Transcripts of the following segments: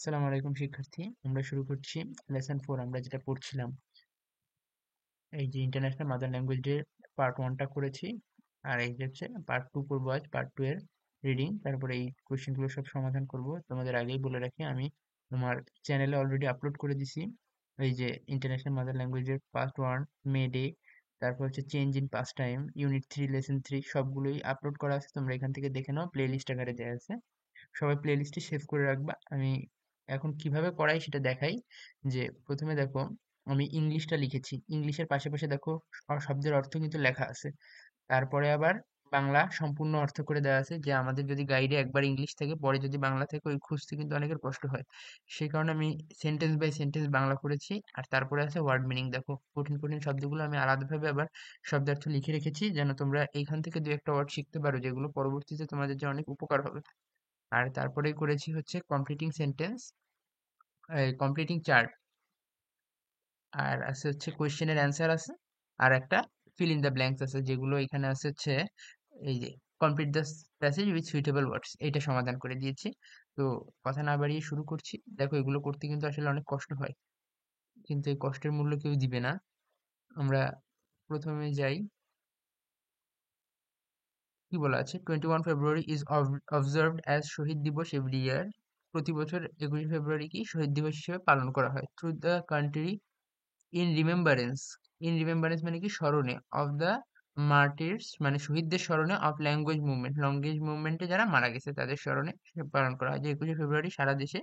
আসসালামু আলাইকুম শিক্ষার্থী। আমরা শুরু করছি লেসন 4। আমরা যেটা পড়ছিলাম এই যে international mother language day part 1 টা করেছি। আর এই যে হচ্ছে পার্ট 2 করবো আজ, পার্ট 2 এর রিডিং। তারপরে এই কোশ্চেনগুলো সব সমাধান করব। তোমাদের আগেই বলে রাখি, আমি তোমার চ্যানেলে অলরেডি আপলোড করে দিছি এই যে ইন্টারন্যাশনাল মাদার ল্যাঙ্গুয়েজের পার্ট 1 মে ডে, তারপর হচ্ছে change in pastime, unit 3 lesson 3 সবগুলোই আপলোড করা আছে। তোমরা এখান থেকে দেখে নাও, প্লে লিস্ট আকারে দেওয়া আছে। সবাই প্লে লিস্টে সেভ করে রাখবা। আমি এখন কিভাবে করাই সেটা দেখাই। যে প্রথমে দেখো, আমি ইংলিশটা লিখেছি, ইংলিশের পাশে পাশে দেখো শব্দের অর্থ কিন্তু লেখা আছে। তারপরে আবার বাংলা সম্পূর্ণ অর্থ করে দেওয়া আছে, যে আমাদের যদি গাইডে একবার ইংলিশ থাকে, পরে যদি বাংলা থাকে, ওই খুঁজতে কিন্তু অনেকের কষ্ট হয়। সেই কারণে আমি সেন্টেন্স বাই সেন্টেন্স বাংলা করেছি। আর তারপরে আছে ওয়ার্ড মিনিং। দেখো কঠিন কঠিন শব্দগুলো আমি আলাদাভাবে আবার শব্দার্থ লিখে রেখেছি, যেন তোমরা এইখান থেকে দু একটা ওয়ার্ড শিখতে পারো, যেগুলো পরবর্তীতে তোমাদের জন্য অনেক উপকার হবে। আর তারপরেই করেছি হচ্ছে কমপ্লিটিং সেন্টেন্স, কমপ্লিটিং চার্ট। আর আছে হচ্ছে কোয়েশ্চেনের অ্যান্সার আছে। আর একটা ফিল ইন দ্য ব্ল্যাঙ্কস আছে, যেগুলো এখানে আছে হচ্ছে এই যে complete the passage with suitable words, এইটা সমাধান করে দিয়েছি। তো কথা না বাড়িয়ে শুরু করছি। দেখো এগুলো করতে কিন্তু আসলে অনেক কষ্ট হয়, কিন্তু এই কষ্টের মূল্য কেউ দিবে না। আমরা প্রথমে যাই। কি বলা আছে, 21 ফেব্রুয়ারি ইজ অবজার্ভড অ্যাজ শহীদ দিবস এভরি ইয়ার। প্রতি বছর 21শে ফেব্রুয়ারি কি শহীদ দিবস হিসেবে পালন করা হয় through the country in remembrance. In remembrance মানে কি স্মরণে, অফ দ্য মার্টির্স মানে শহীদদের স্মরণে, অফ ল্যাঙ্গুয়েজ মুভমেন্ট ল্যাঙ্গুয়েজ মুভমেন্টে যারা মারা গেছে তাদের স্মরণে পালন করা হয়। যে 21শে ফেব্রুয়ারি সারা দেশে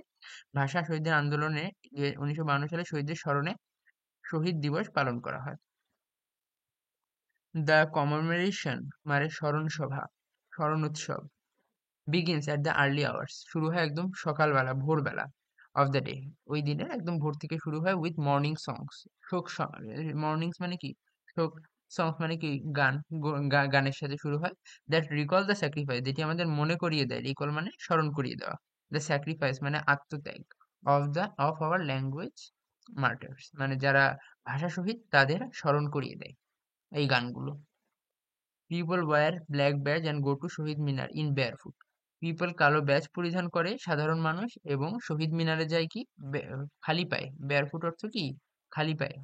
ভাষা শহীদদের আন্দোলনে, যে 1952 সালে শহীদদের স্মরণে শহীদ দিবস পালন করা হয়। দ্য কমেমোরেশন মানে স্মরণ সভা, স্মরণ উৎসব, begins at the early hours শুরু হয় একদম সকালবেলা, ভোরবেলা, অফ দ্য ডে ওই দিনের একদম ভোর থেকে শুরু হয়, উইথ মর্নিং সংস শোক। মর্নিংস মানে কি শোক, সংস মানে কি গান, গানের সাথে শুরু হয়। দ্যাট রিকল দ্য স্যাক্রিফাইস, যেটি আমাদের মনে করিয়ে দেয়, রিকল মানে স্মরণ করিয়ে দেওয়া, দ্য স্যাক্রিফাইস মানে আত্মত্যাগ, অফ আওয়ার ল্যাঙ্গুয়েজ মার্টার্স মানে যারা ভাষা শহীদ তাদের স্মরণ করিয়ে দেয় এই গানগুলো। People wear black badge and go to Shaheed Minar in barefoot. People কালো ব্যাজ পরিধান করে সাধারণ মানুষ, এবং শহীদ মিনারে যায় কি খালি পায়ে। বেয়ারফুট অর্থ কি খালি পায়ে।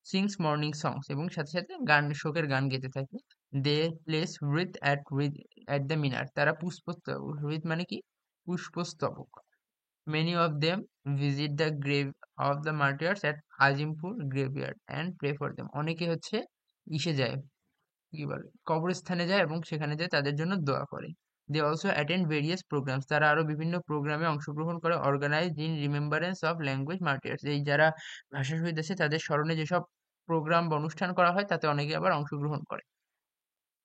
সিংস মর্নিং সংস এবং সাথে সাথে গান, শোকের গান গেতে থাকে। They place wreath at the minar, তারা পুষ্পস্তবক, উইথ মানে কি পুষ্পস্তবক। Many of them visit the grave of the martyrs at Azimpur graveyard and pray for them. অনেকে হচ্ছে ইসে যায়, কি বলে কবরস্থানে যায় এবং সেখানে যায় তাদের জন্য দোয়া করে। They also attend various programmes, তারা আরো বিভিন্ন প্রোগ্রামে অংশগ্রহণ করে। Organised in remembrance of language martyrs, এই যারা ভাষা শহীদ আছে তাদের স্মরণে যেসব প্রোগ্রাম বা অনুষ্ঠান করা হয় তাতে অনেকে আবার অংশগ্রহণ করে।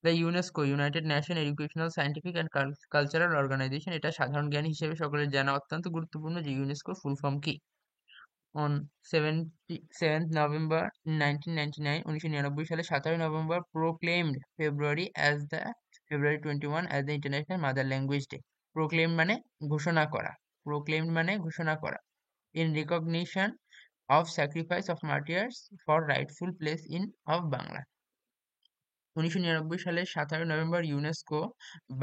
The UNESCO, United Nation Educational Scientific and Cultural Organization, এটা সাধারণ জ্ঞান হিসেবে সকলের জানা অত্যন্ত গুরুত্বপূর্ণ যে ইউনেস্কোর ফুল ফর্ম কি। On 7th November 1999, 1999 সালে 17ই November proclaimed February as the February 21 as the International Mother Language Day. Proclaimed মানে ঘোষণা করা, proclaimed মানে ঘোষণা করা, in recognition of sacrifice of martyrs for rightful place in of Bangla. 1999 সালের 17ই November UNESCO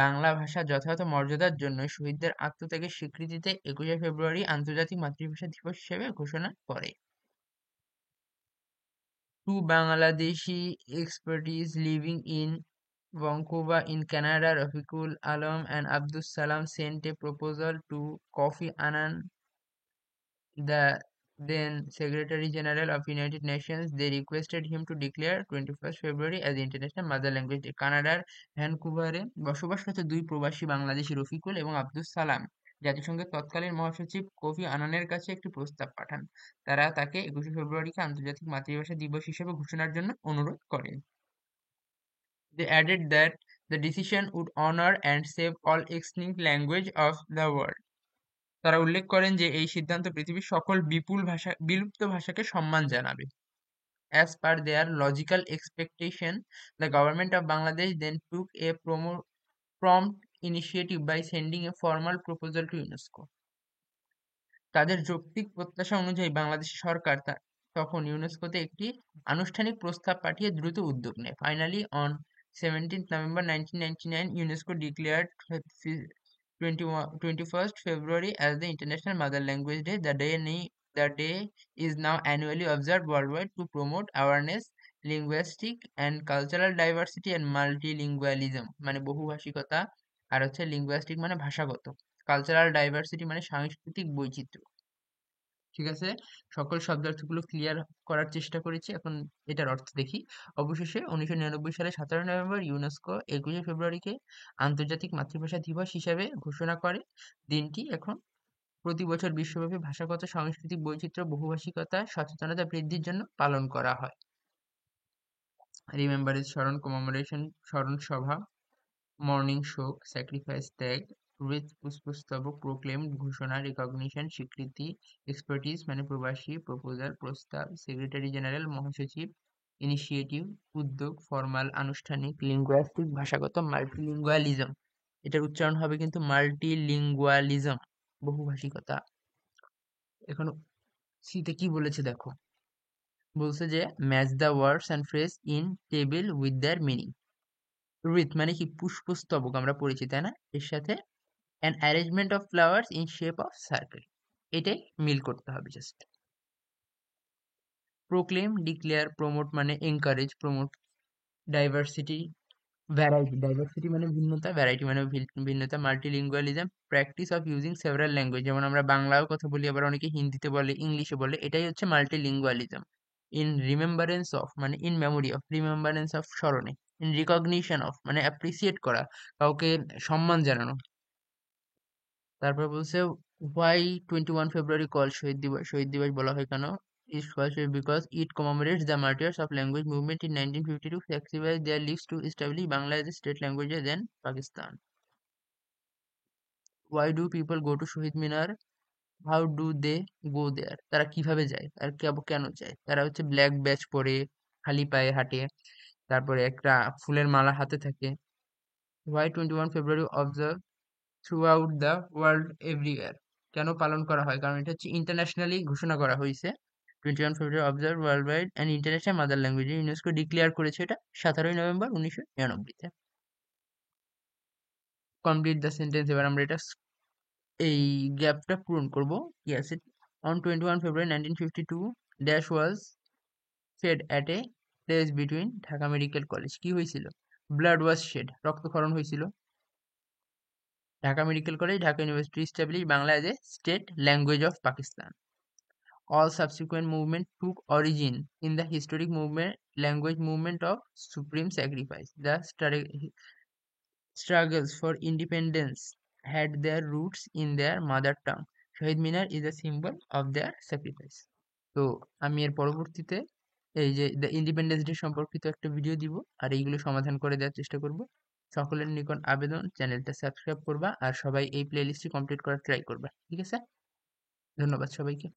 Bangla ভাষা যথাযথ মর্যাদার জন্য শহীদদের আত্মত্যাগের স্বীকৃতিতে 21শে ফেব্রুয়ারি আন্তর্জাতিক মাতৃভাষা দিবস হিসেবে ঘোষণা করে। Two Bangladeshi experts living in Vancouver in Canada, Rafiqul Alam and Abdus Salam, sent a proposal to Kofi Annan, the then Secretary General of United Nations. They requested him to declare 21st February as the International Mother Language Day. কানাডার ভ্যানকুভারে বসবাসরত দুই প্রবাসী বাংলাদেশি রফিকুল এবং আব্দুস সালাম জাতিসংঘের তৎকালীন মহাসচিব Kofi আনানের কাছে একটি প্রস্তাব পাঠান। তারা তাকে 21শে ফেব্রুয়ারিকে আন্তর্জাতিক মাতৃভাষা দিবস হিসেবে ঘোষণার জন্য অনুরোধ করেন। They added that the decision would honor and save all extinct language of the world. তারা উল্লেখ করেন যে এই সিদ্ধান্ত পৃথিবীর সকল বিলুপ্ত ভাষাকে সম্মান জানাবে। As per their logical expectation, the government of Bangladesh then took a prompt initiative by sending a formal proposal to UNESCO. তাদের যৌক্তিক প্রত্যাশা অনুযায়ী বাংলাদেশ সরকার তখন ইউনেস্কোতে একটি আনুষ্ঠানিক প্রস্তাব পাঠিয়ে দ্রুত উদ্যোগ নেয়। Finally, on 17th November 1999, UNESCO declared 21st February as the International Mother Language Day. The day is now annually observed worldwide to promote awareness, linguistic and cultural diversity and multilingualism মানে বহুভাষিকতা, আর হচ্ছে লিঙ্গুয়াস্টিক মানে ভাষাগত, কালচারাল ডাইভার্সিটি মানে সাংস্কৃতিক বৈচিত্র্য। ঠিক আছে, সকল শব্দার্থগুলো ক্লিয়ার করার চেষ্টা করেছি, এখন এটার অর্থ দেখি। অবশেষে 1999 সালে 17 নভেম্বর ইউনেস্কো 21 ফেব্রুয়ারিকে আন্তর্জাতিক মাতৃভাষা দিবস হিসেবে ঘোষণা করে। দিনটি এখন প্রতি বছর বিশ্বব্যাপী ভাষাগত সাংস্কৃতিক বৈচিত্র্য, বহুভাষিকতা সচেতনতা বৃদ্ধির জন্য পালন করা হয়। রিমেম্বারেজ স্মরণ, কমেমোরেশন স্মরণ সভা, মর্নিং শোক, স্যাক্রিফাইস ত্যাগ, রিচ পুষ্পস্তবক, প্রোক্লেম ঘোষণা, রিকগনিশন স্বীকৃতি, এক্সপার্টিস মানে প্রবাসী, প্রপোজাল প্রস্তাব, সেক্রেটারি জেনারেল মহাসচিব, ইনিশিয়েটিভ উদ্যোগ, ফর্মাল আনুষ্ঠানিক, লিঙ্গুয়াস্টিক ভাষাগত, মাল্টিলিঙ্গুয়ালিজম, এটার উচ্চারণ হবে কিন্তু মাল্টিলিঙ্গুয়ালিজম বহুভাষিকতা। এখন সিতে কি বলেছে দেখো, বলছে যে match the words and phrase in table with their meaning. Wreath মানে কি পুষ্পস্তবক আমরা পড়েছি তাই না, এর সাথে an arrangement of flowers in shape of circle, এটাই মিল করতে হবে জাস্ট। প্রোক্লেম, ডিক্লেয়ার, প্রমোট মানে encourage, promote, diversity, variety, diversity মানে ভিন্নতা, ভ্যারাইটি মানে ভিন্নতা, মাল্টিলিঙ্গুয়ালিজম, practice of using several language, যেমন আমরা বাংলাও কথা বলি, আবার অনেকে হিন্দিতে বলে, ইংলিশে বলে, এটাই হচ্ছে মাল্টিলিঙ্গুয়ালিজম। ইন রিমেম্বারেন্স অফ মানে in memory of, remembrance of স্মরণে, ইন রিকগনিশন অফ মানে অ্যাপ্রিসিয়েট করা, কাউকে সম্মান জানানো। তারপর বলছে why 21 ফেব্রুয়ারি কল শহীদ দিবস, শহীদ দিবস বলা হয় কেন, is called because it commemorates the martyrs of language movement in 1952 sacrificed their lives to establish Bangla as a state language in Pakistan. Why do people go to Shahid Minar, how do they go there, তারা কিভাবে যায় আর কেন যায়, তারা হচ্ছে black batch পরে খালি পায়ে হাঁটে, তারপরে একটা ফুলের মালা হাতে থাকে। why 21 February observed throughout the world everywhere, কেন পালন করা হয়, কারণ এটা হচ্ছে ইন্টারন্যাশনালি ঘোষণা করা হয়েছে। 21 February observe world wide and international mother language, UNESCO declare করেছে এটা 17 নভেম্বর 1999-তে। কমপ্লিট দ্য সেন্টেন্স, এবার আমরা এটা এই গ্যাপটা পূরণ করব। Yes, on 21 February 1952 dash was fed at a place between Dhaka medical college, কি হয়েছিল, ব্লাড ওয়াজ শেড, রক্তক্ষরণ হয়েছিল। Dhaka medical college, Dhaka university establish Bangla as a state language of Pakistan. All subsequent movements took origin in the historic language movement of supreme sacrifice. The struggles for independence had their roots in their mother tongue. Shahid Minar is a symbol of their sacrifice. তো আমি এর পরবর্তীতে এই যে the independence day সম্পর্কিত একটা video দিব, আর এইগুলো সমাধান করে দেওয়ার চেষ্টা করব। সকলের নিকট আবেদন, চ্যানেলটা সাবস্ক্রাইব করবা আর সবাই এই প্লেলিস্টটি কমপ্লিট করার ট্রাই করবা, ঠিক আছে? ধন্যবাদ সবাইকে।